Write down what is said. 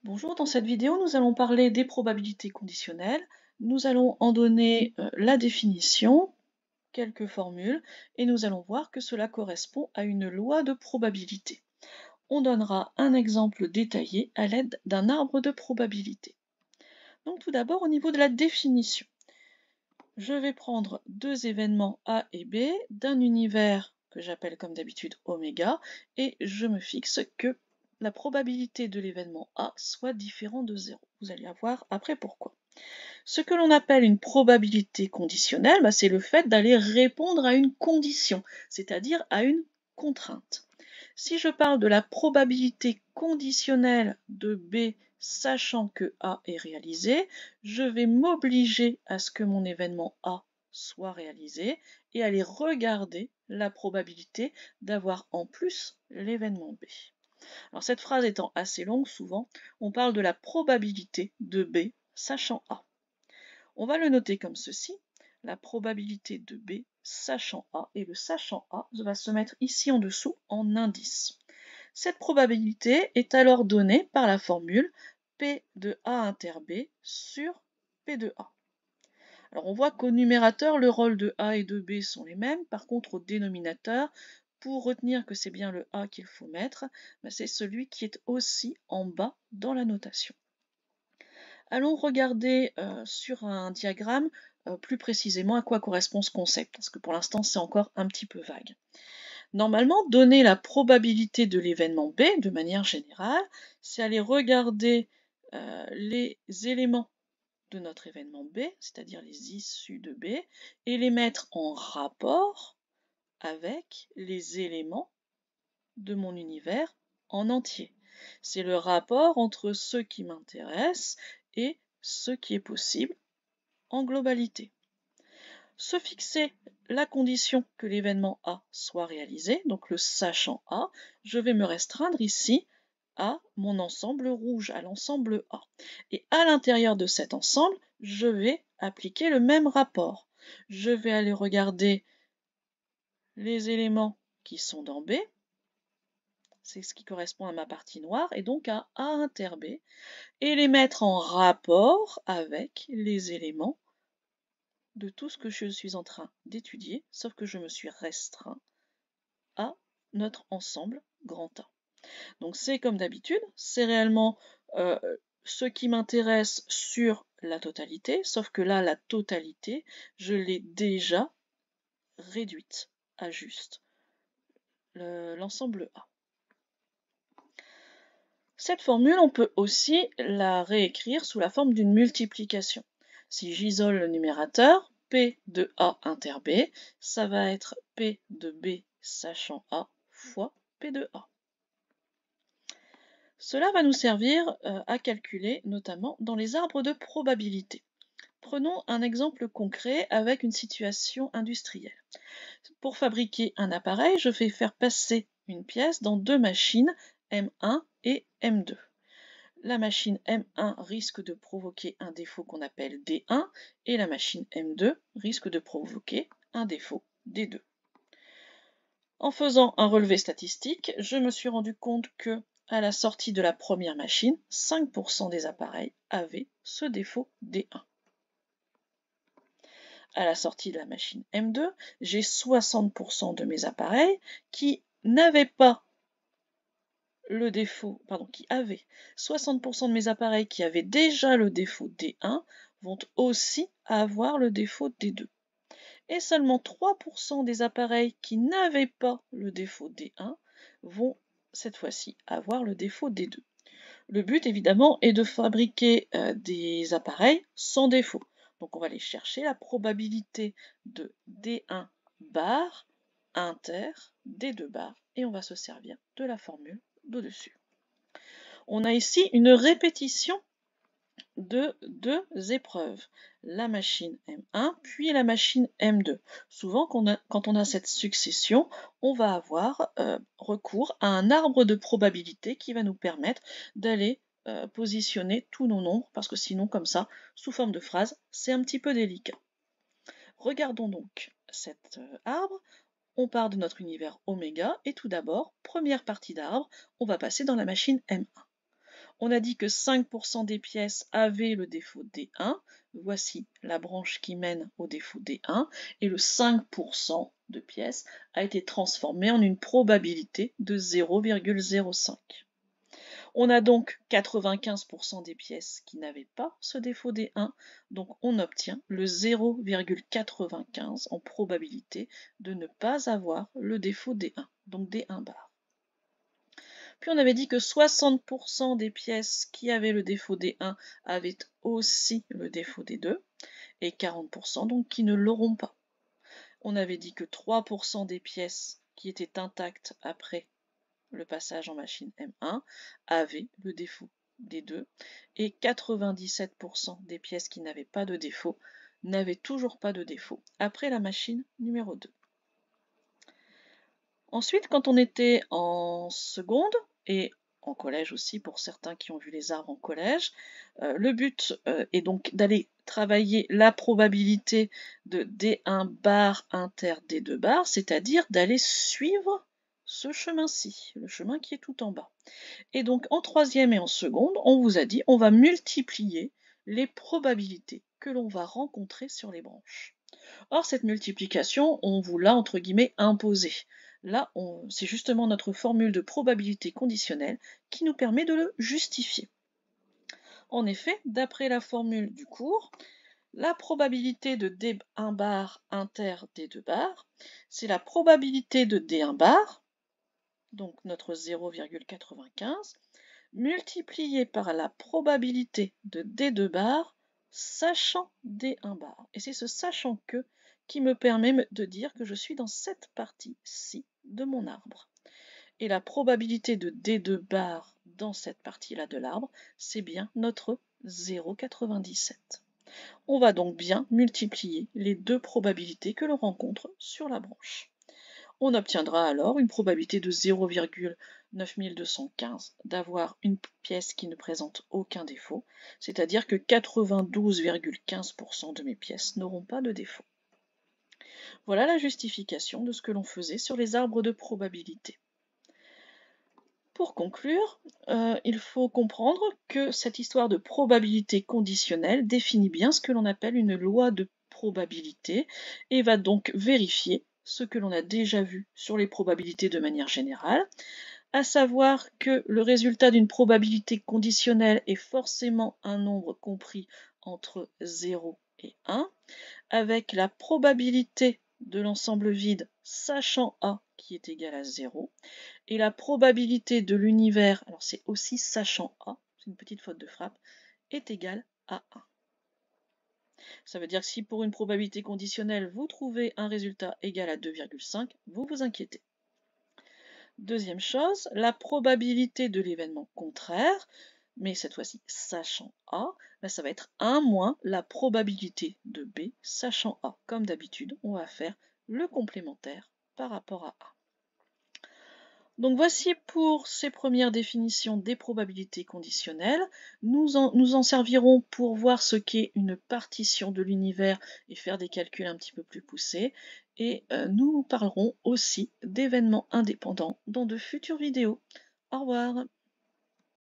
Bonjour, dans cette vidéo, nous allons parler des probabilités conditionnelles. Nous allons en donner la définition, quelques formules, et nous allons voir que cela correspond à une loi de probabilité. On donnera un exemple détaillé à l'aide d'un arbre de probabilité. Donc tout d'abord, au niveau de la définition, je vais prendre deux événements A et B d'un univers que j'appelle comme d'habitude oméga, et je me fixe que la probabilité de l'événement A soit différent de 0. Vous allez voir après pourquoi. Ce que l'on appelle une probabilité conditionnelle, c'est le fait d'aller répondre à une condition, c'est-à-dire à une contrainte. Si je parle de la probabilité conditionnelle de B sachant que A est réalisé, je vais m'obliger à ce que mon événement A soit réalisé et aller regarder la probabilité d'avoir en plus l'événement B. Alors cette phrase étant assez longue, souvent, on parle de la probabilité de B sachant A. On va le noter comme ceci, la probabilité de B sachant A, et le sachant A va se mettre ici en dessous en indice. Cette probabilité est alors donnée par la formule P de A inter B sur P de A. Alors on voit qu'au numérateur, le rôle de A et de B sont les mêmes. Par contre, au dénominateur, pour retenir que c'est bien le A qu'il faut mettre, c'est celui qui est aussi en bas dans la notation. Allons regarder sur un diagramme plus précisément à quoi correspond ce concept, parce que pour l'instant c'est encore un petit peu vague. Normalement, donner la probabilité de l'événement B, de manière générale, c'est aller regarder les éléments de notre événement B, c'est-à-dire les issues de B, et les mettre en rapport avec les éléments de mon univers en entier. C'est le rapport entre ce qui m'intéresse et ce qui est possible en globalité. Se fixer la condition que l'événement A soit réalisé, donc le sachant A, je vais me restreindre ici à mon ensemble rouge, à l'ensemble A. Et à l'intérieur de cet ensemble, je vais appliquer le même rapport. Je vais aller regarder les éléments qui sont dans B, c'est ce qui correspond à ma partie noire, et donc à A inter B, et les mettre en rapport avec les éléments de tout ce que je suis en train d'étudier, sauf que je me suis restreint à notre ensemble grand A. Donc c'est comme d'habitude, c'est réellement ce qui m'intéresse sur la totalité, sauf que là, la totalité, je l'ai déjà réduite à juste l'ensemble A. Cette formule, on peut aussi la réécrire sous la forme d'une multiplication. Si j'isole le numérateur, P de A inter B, ça va être P de B sachant A fois P de A. Cela va nous servir à calculer notamment dans les arbres de probabilité. Prenons un exemple concret avec une situation industrielle. Pour fabriquer un appareil, je vais faire passer une pièce dans deux machines M1 et M2. La machine M1 risque de provoquer un défaut qu'on appelle D1 et la machine M2 risque de provoquer un défaut D2. En faisant un relevé statistique, je me suis rendu compte que à la sortie de la première machine, 5% des appareils avaient ce défaut D1. À la sortie de la machine M2, j'ai 60% de mes appareils qui n'avaient pas le défaut, qui avaient 60% de mes appareils qui avaient déjà le défaut D1 vont aussi avoir le défaut D2. Et seulement 3% des appareils qui n'avaient pas le défaut D1 vont cette fois-ci avoir le défaut D2. Le but évidemment est de fabriquer des appareils sans défaut. Donc on va aller chercher la probabilité de D1 bar inter D2 bar et on va se servir de la formule d'au-dessus. On a ici une répétition de deux épreuves, la machine M1 puis la machine M2. Souvent, quand on a cette succession, on va avoir recours à un arbre de probabilité qui va nous permettre d'aller positionner tous nos nombres, parce que sinon, comme ça, sous forme de phrase, c'est un petit peu délicat. Regardons donc cet arbre. On part de notre univers oméga, et tout d'abord, première partie d'arbre, on va passer dans la machine M1. On a dit que 5% des pièces avaient le défaut D1. Voici la branche qui mène au défaut D1. Et le 5% de pièces a été transformé en une probabilité de 0,05. On a donc 95% des pièces qui n'avaient pas ce défaut D1, donc on obtient le 0,95 en probabilité de ne pas avoir le défaut D1, donc D1 bar. Puis on avait dit que 60% des pièces qui avaient le défaut D1 avaient aussi le défaut D2, et 40% donc qui ne l'auront pas. On avait dit que 3% des pièces qui étaient intactes après le passage en machine M1 avaient le défaut D2 et 97% des pièces qui n'avaient pas de défaut n'avaient toujours pas de défaut après la machine numéro 2. Ensuite, quand on était en seconde et en collège aussi pour certains qui ont vu les arbres en collège, le but est donc d'aller travailler la probabilité de D1 bar inter D2 bar, c'est-à-dire d'aller suivre ce chemin-ci, le chemin qui est tout en bas. Et donc en troisième et en seconde, on vous a dit on va multiplier les probabilités que l'on va rencontrer sur les branches. Or cette multiplication, on vous l'a entre guillemets imposée. Là, c'est justement notre formule de probabilité conditionnelle qui nous permet de le justifier. En effet, d'après la formule du cours, la probabilité de D1 bar inter D2 bar, c'est la probabilité de D1 bar, donc notre 0,95, multiplié par la probabilité de D2 bar, sachant D1 bar. Et c'est ce sachant que qui me permet de dire que je suis dans cette partie-ci de mon arbre. Et la probabilité de D2 bar dans cette partie-là de l'arbre, c'est bien notre 0,97. On va donc bien multiplier les deux probabilités que l'on rencontre sur la branche. On obtiendra alors une probabilité de 0,9215 d'avoir une pièce qui ne présente aucun défaut, c'est-à-dire que 92,15% de mes pièces n'auront pas de défaut. Voilà la justification de ce que l'on faisait sur les arbres de probabilité. Pour conclure, il faut comprendre que cette histoire de probabilité conditionnelle définit bien ce que l'on appelle une loi de probabilité et va donc vérifier ce que l'on a déjà vu sur les probabilités de manière générale, à savoir que le résultat d'une probabilité conditionnelle est forcément un nombre compris entre 0 et 1, avec la probabilité de l'ensemble vide sachant A qui est égal à 0, et la probabilité de l'univers, alors c'est aussi sachant A, c'est une petite faute de frappe, est égale à 1. Ça veut dire que si pour une probabilité conditionnelle, vous trouvez un résultat égal à 2,5, vous vous inquiétez. Deuxième chose, la probabilité de l'événement contraire, mais cette fois-ci sachant A, ça va être 1 moins la probabilité de B sachant A. Comme d'habitude, on va faire le complémentaire par rapport à A. Donc voici pour ces premières définitions des probabilités conditionnelles. Nous en servirons pour voir ce qu'est une partition de l'univers et faire des calculs un petit peu plus poussés. Et nous parlerons aussi d'événements indépendants dans de futures vidéos. Au revoir.